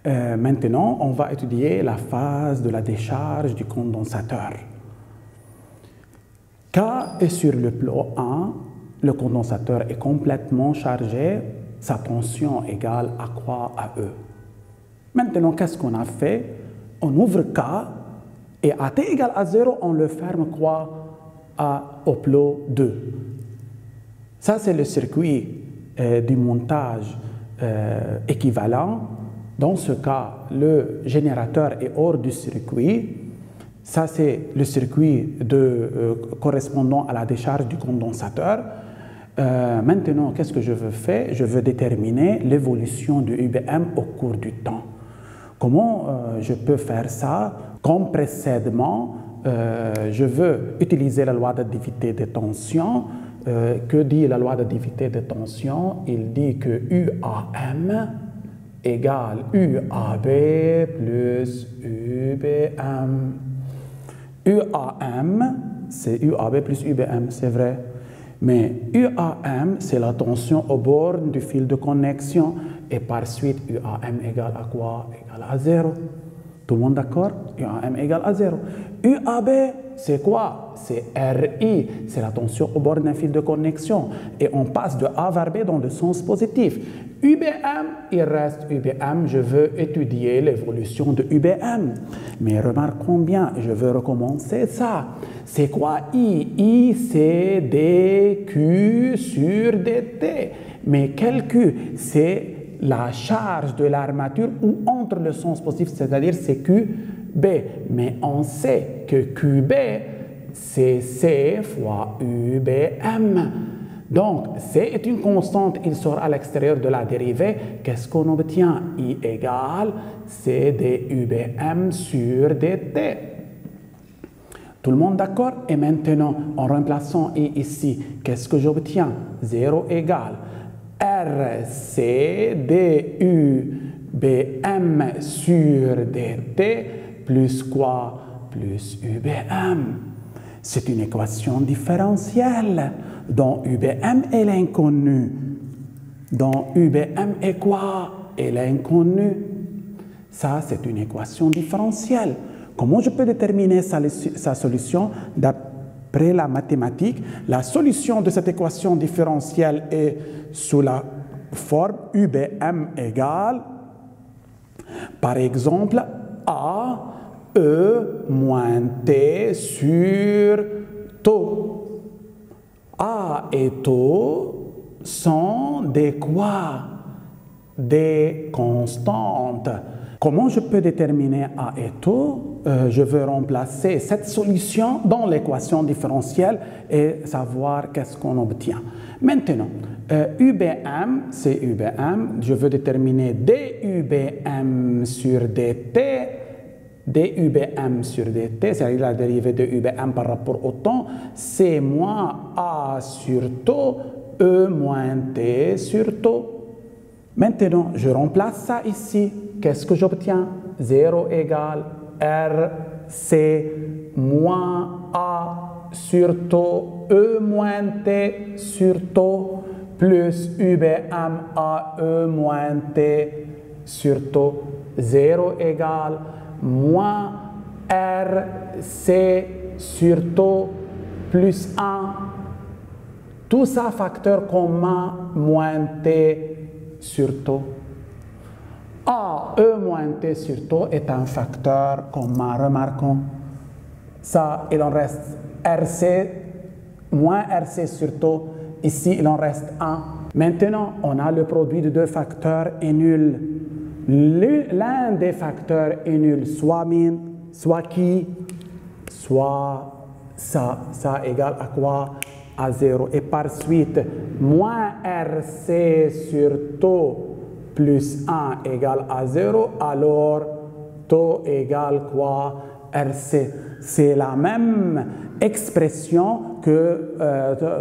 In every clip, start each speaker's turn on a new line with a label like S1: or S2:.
S1: Maintenant, on va étudier la phase de la décharge du condensateur. K est sur le plot 1, le condensateur est complètement chargé, sa tension égale à quoi? À E. Maintenant, qu'est-ce qu'on a fait? On ouvre K et à T égale à 0, on le ferme quoi? Au plot 2. Ça, c'est le circuit du montage équivalent. Dans ce cas, le générateur est hors du circuit. Ça, c'est le circuit correspondant à la décharge du condensateur. Maintenant, qu'est-ce que je veux faire? Je veux déterminer l'évolution du UBM au cours du temps. Comment je peux faire ça? Comme précédemment, je veux utiliser la loi d'additivité des tensions. Que dit la loi d'additivité des tensions? Il dit que UAM égale UAB plus UBM. UAM, c'est UAB plus UBM, c'est vrai. Mais UAM, c'est la tension aux bornes du fil de connexion. Et par suite, UAM égale à quoi? Égale à 0. Tout le monde d'accord? UAM égale à 0. UAB, c'est quoi? C'est RI, c'est la tension aux bornes d'un fil de connexion. Et on passe de A vers B dans le sens positif. UBM, il reste UBM, je veux étudier l'évolution de UBM. Mais remarquons bien, je veux recommencer ça. C'est quoi I? I, c'est DQ sur DT. Mais quel Q? C'est la charge de l'armature ou entre le sens positif, c'est-à-dire c'est QB. Mais on sait que QB, c'est C fois UBM. Donc, C est une constante, il sort à l'extérieur de la dérivée. Qu'est-ce qu'on obtient? I égale C dUBM sur dt. Tout le monde d'accord? Et maintenant, en remplaçant I ici, qu'est-ce que j'obtiens? 0 égale RC dUBM sur dt plus quoi? Plus UBM. C'est une équation différentielle dont UBM est l'inconnu. Dont UBM est quoi? Est l'inconnu. Ça, c'est une équation différentielle. Comment je peux déterminer sa solution? D'après la mathématique, la solution de cette équation différentielle est sous la forme UBM égale, par exemple, A E moins T sur taux. A et taux sont des quoi? Des constantes. Comment je peux déterminer A et taux? Je veux remplacer cette solution dans l'équation différentielle et savoir qu'est-ce qu'on obtient. Maintenant, UBM, c'est UBM. Je veux déterminer dUBM sur dt. dUBM sur dt, c'est-à-dire la dérivée de UBM par rapport au temps, c'est moins A sur taux, E moins T sur taux. Maintenant, je remplace ça ici. Qu'est-ce que j'obtiens? 0 égale RC moins A sur taux, E moins T sur taux, plus UBM AE moins T sur taux. 0 égale moins RC sur taux plus 1. Tout ça facteur commun moins T sur taux. E moins T sur taux est un facteur commun. Remarquons ça, il en reste RC moins RC sur taux. Ici, il en reste 1. Maintenant, on a le produit de deux facteurs est nul. L'un des facteurs est nul, soit min, soit qui, soit ça. Ça égale à quoi? À 0. Et par suite, moins RC sur taux plus 1 égale à 0, alors taux égale quoi? RC. C'est la même expression que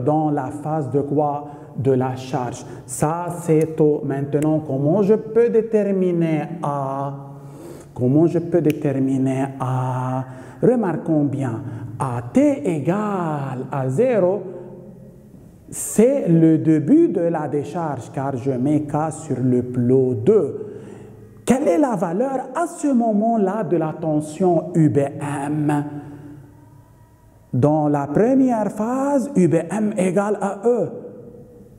S1: dans la phase de quoi? De la charge. Ça, c'est taux. Maintenant, comment je peux déterminer A? Comment je peux déterminer A? Remarquons bien, à t égale à 0, c'est le début de la décharge, car je mets K sur le plot 2. Quelle est la valeur à ce moment-là de la tension UBM? Dans la première phase, UBM égale à E.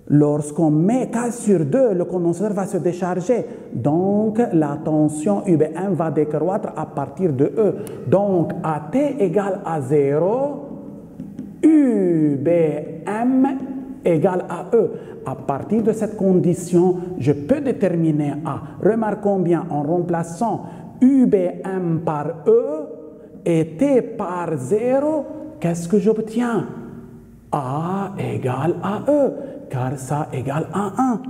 S1: Lorsqu'on met K sur 2, le condensateur va se décharger. Donc, la tension UBM va décroître à partir de E. Donc, AT égale à 0, UBM égale à E. À partir de cette condition, je peux déterminer A. Remarquons bien, en remplaçant UBM par E et T par 0, qu'est-ce que j'obtiens? A égale à E, car ça égale à 1.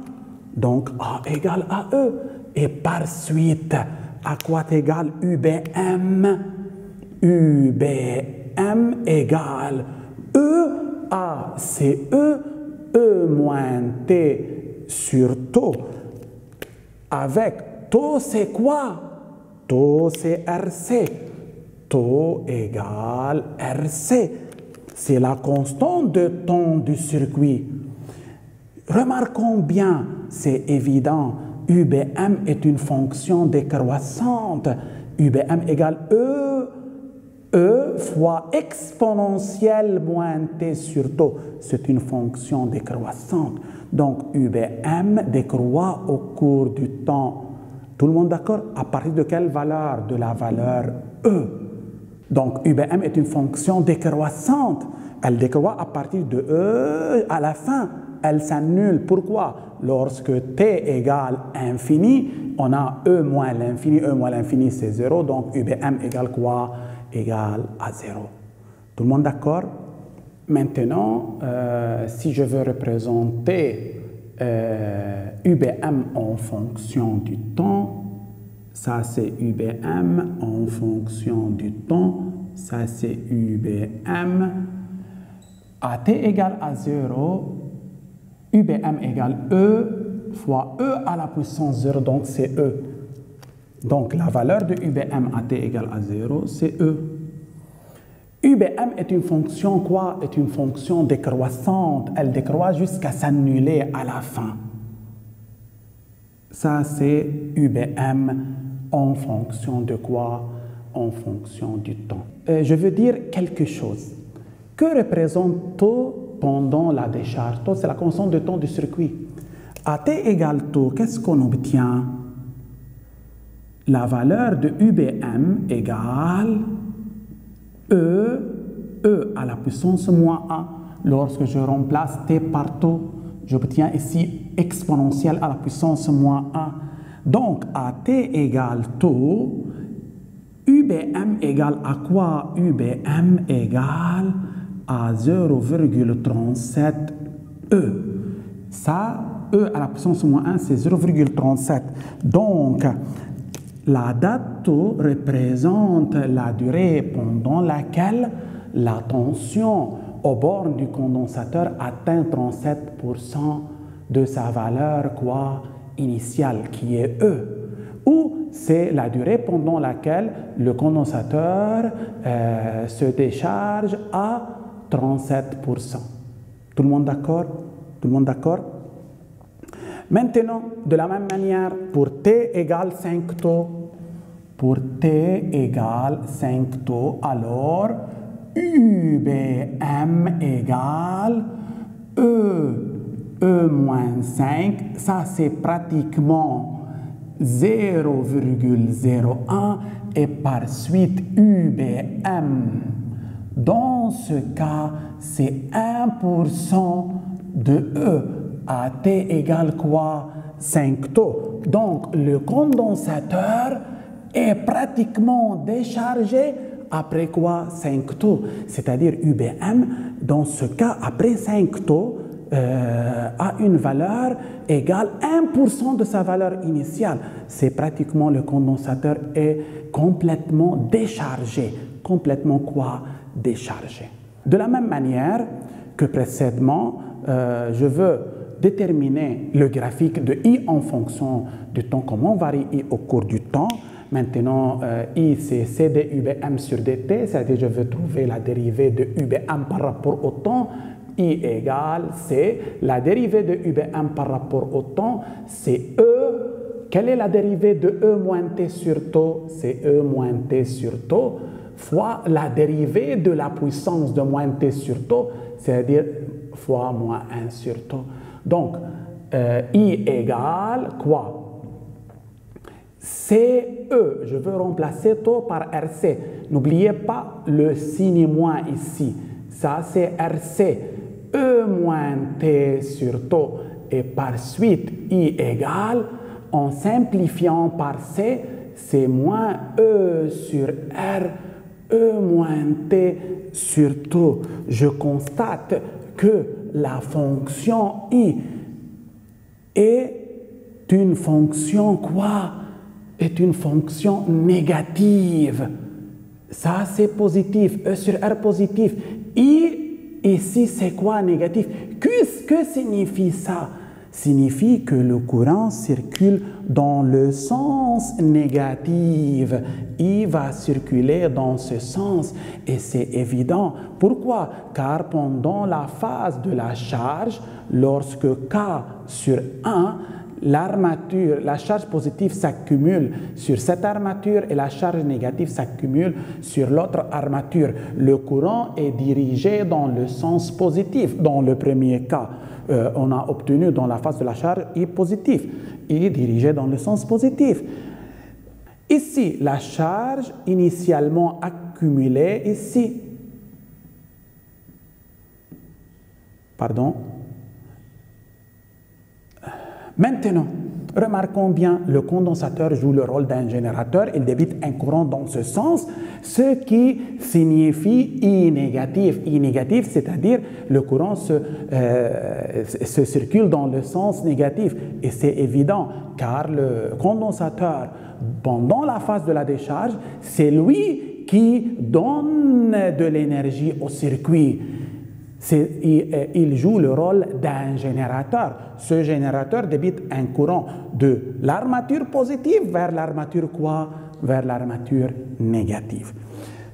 S1: Donc, A égale à E. Et par suite, à quoi égale UBM? UBM égale E, A, c'est E moins T sur taux. Avec taux, c'est quoi? Taux, c'est RC. Taux égale RC. C'est la constante de temps du circuit. Remarquons bien, c'est évident, UBM est une fonction décroissante. UBM égale E fois exponentielle moins T sur taux. C'est une fonction décroissante. Donc, UBM décroît au cours du temps. Tout le monde d'accord? À partir de quelle valeur? De la valeur E. Donc, UBM est une fonction décroissante. Elle décroît à partir de E à la fin. Elle s'annule. Pourquoi? Lorsque T égale infini, on a E moins l'infini. E moins l'infini, c'est 0. Donc, UBM égale quoi? Égale à 0. Tout le monde d'accord? Maintenant, si je veux représenter UBM en fonction du temps, ça c'est UBM en fonction du temps, ça c'est UBM. AT égale à 0, UBM égale E fois E à la puissance 0, donc c'est E. Donc la valeur de UBM AT égale à 0, c'est E. UBM est une fonction quoi? Est une fonction décroissante. Elle décroît jusqu'à s'annuler à la fin. Ça, c'est UBM en fonction de quoi? En fonction du temps. Je veux dire quelque chose. Que représente taux pendant la décharge? Taux, c'est la constante de temps du circuit. AT égale taux, qu'est-ce qu'on obtient? La valeur de UBM égale E à la puissance moins 1. Lorsque je remplace T par taux, j'obtiens ici exponentielle à la puissance moins 1. Donc, AT égale taux, UBM égale à quoi? UBM égale à 0,37 E. Ça, E à la puissance moins 1, c'est 0,37. Donc, la date taux représente la durée pendant laquelle la tension aux bornes du condensateur atteint 37% de sa valeur quoi, initiale, qui est E. Ou c'est la durée pendant laquelle le condensateur se décharge à 37%. Tout le monde d'accord? Tout le monde d'accord? Maintenant, de la même manière, pour T égale 5 taux, pour T égale 5 taux, alors UBM égale E moins 5, ça c'est pratiquement 0,01 et par suite UBM. Dans ce cas, c'est 1% de E. AT égale quoi? 5 taux. Donc, le condensateur est pratiquement déchargé après quoi? 5 taux. C'est-à-dire UBM, dans ce cas, après 5 taux, a une valeur égale 1% de sa valeur initiale. C'est pratiquement le condensateur est complètement déchargé. Complètement quoi? Déchargé. De la même manière que précédemment, je veux déterminer le graphique de I en fonction du temps, comment varie I au cours du temps. Maintenant, I c'est CD UBM sur DT, c'est-à-dire je veux trouver la dérivée de UBM par rapport au temps. I égale C, la dérivée de UBM par rapport au temps, c'est E quelle est la dérivée de E moins T sur tau? C'est E moins T sur tau fois la dérivée de la puissance de moins T sur tau, c'est-à-dire fois moins 1 sur tau. Donc, I égale quoi? CE, je veux remplacer tau par RC. N'oubliez pas le signe moins ici. Ça, c'est RC. E moins T sur tau. Et par suite, I égale, en simplifiant par C, c'est moins E sur R, E moins T sur tau. Je constate que la fonction I est une fonction quoi? Est une fonction négative. Ça, c'est positif. E sur R positif. I, ici, c'est quoi négatif? Que signifie ça? Signifie que le courant circule dans le sens négatif. Il va circuler dans ce sens et c'est évident. Pourquoi? Car pendant la phase de la charge, lorsque K sur 1, l'armature, la charge positive s'accumule sur cette armature et la charge négative s'accumule sur l'autre armature. Le courant est dirigé dans le sens positif. Dans le premier cas, on a obtenu dans la phase de la charge I positif. I est dirigé dans le sens positif. Ici, la charge initialement accumulée ici. Pardon. Maintenant, remarquons bien, le condensateur joue le rôle d'un générateur, il débite un courant dans ce sens, ce qui signifie I négatif. I négatif, c'est-à-dire le courant se circule dans le sens négatif. Et c'est évident, car le condensateur, pendant la phase de la décharge, c'est lui qui donne de l'énergie au circuit. Il joue le rôle d'un générateur. Ce générateur débite un courant de l'armature positive vers l'armature quoi? Vers l'armature négative.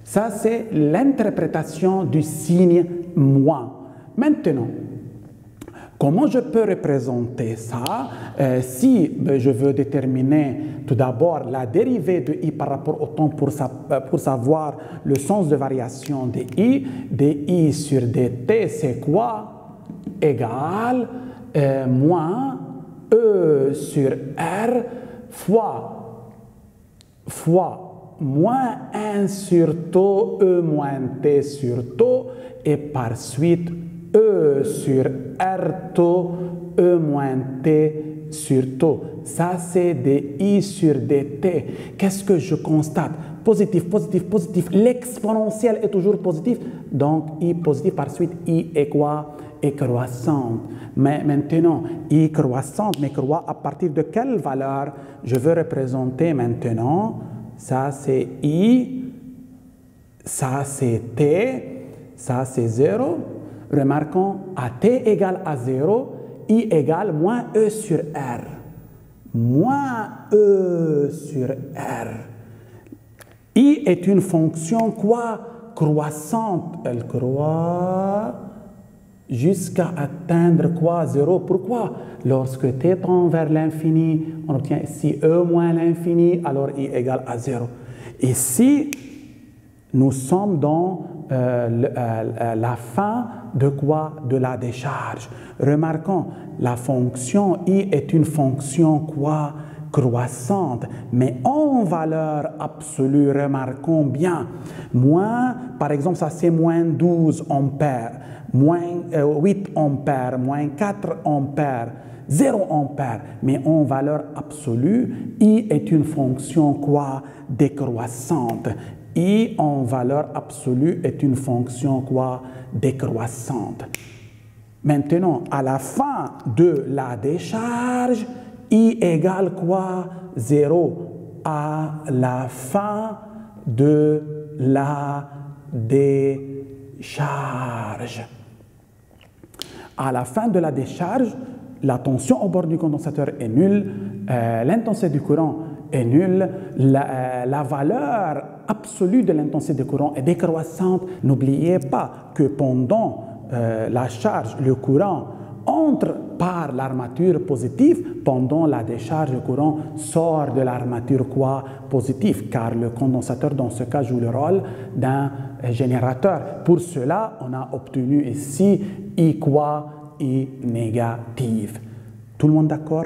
S1: Ça, c'est l'interprétation du signe moins. Maintenant, comment je peux représenter ça? Si je veux déterminer tout d'abord la dérivée de I par rapport au temps pour savoir le sens de variation de I sur dt, c'est quoi? Égal moins E sur R fois moins 1 sur tau E moins T sur tau et par suite E sur R tau E moins T sur tau. Ça, c'est des I sur dt. Qu'est-ce que je constate? Positif, positif, positif. L'exponentielle est toujours positif. Donc, I positif par suite, I est quoi? Est croissante. Mais maintenant, I croissante, mais croît à partir de quelle valeur? Je veux représenter maintenant. Ça, c'est I. Ça, c'est T. Ça, c'est 0. Remarquons, à t égale à 0, I égale moins E sur R. Moins E sur R. I est une fonction quoi? Croissante. Elle croît jusqu'à atteindre quoi? 0. Pourquoi? Lorsque t tend vers l'infini, on obtient ici E moins l'infini, alors I égale à 0. Ici, nous sommes dans la fin de quoi? De la décharge. Remarquons, la fonction I est une fonction quoi? Croissante, mais en valeur absolue, remarquons bien, moins, par exemple, ça c'est moins 12 ampères, moins 8 ampères, moins 4 ampères, 0 ampères, mais en valeur absolue, I est une fonction quoi? Décroissante. I en valeur absolue est une fonction quoi? Décroissante. Maintenant, à la fin de la décharge, I égale quoi? 0. À la fin de la décharge. À la fin de la décharge, la tension au bord du condensateur est nulle, l'intensité du courant est nulle, la valeur absolue de l'intensité du courant est décroissante. N'oubliez pas que pendant la charge, le courant entre par l'armature positive pendant la décharge, le courant sort de l'armature quoi positive, car le condensateur dans ce cas joue le rôle d'un générateur. Pour cela, on a obtenu ici I quoi I négative. Tout le monde d'accord?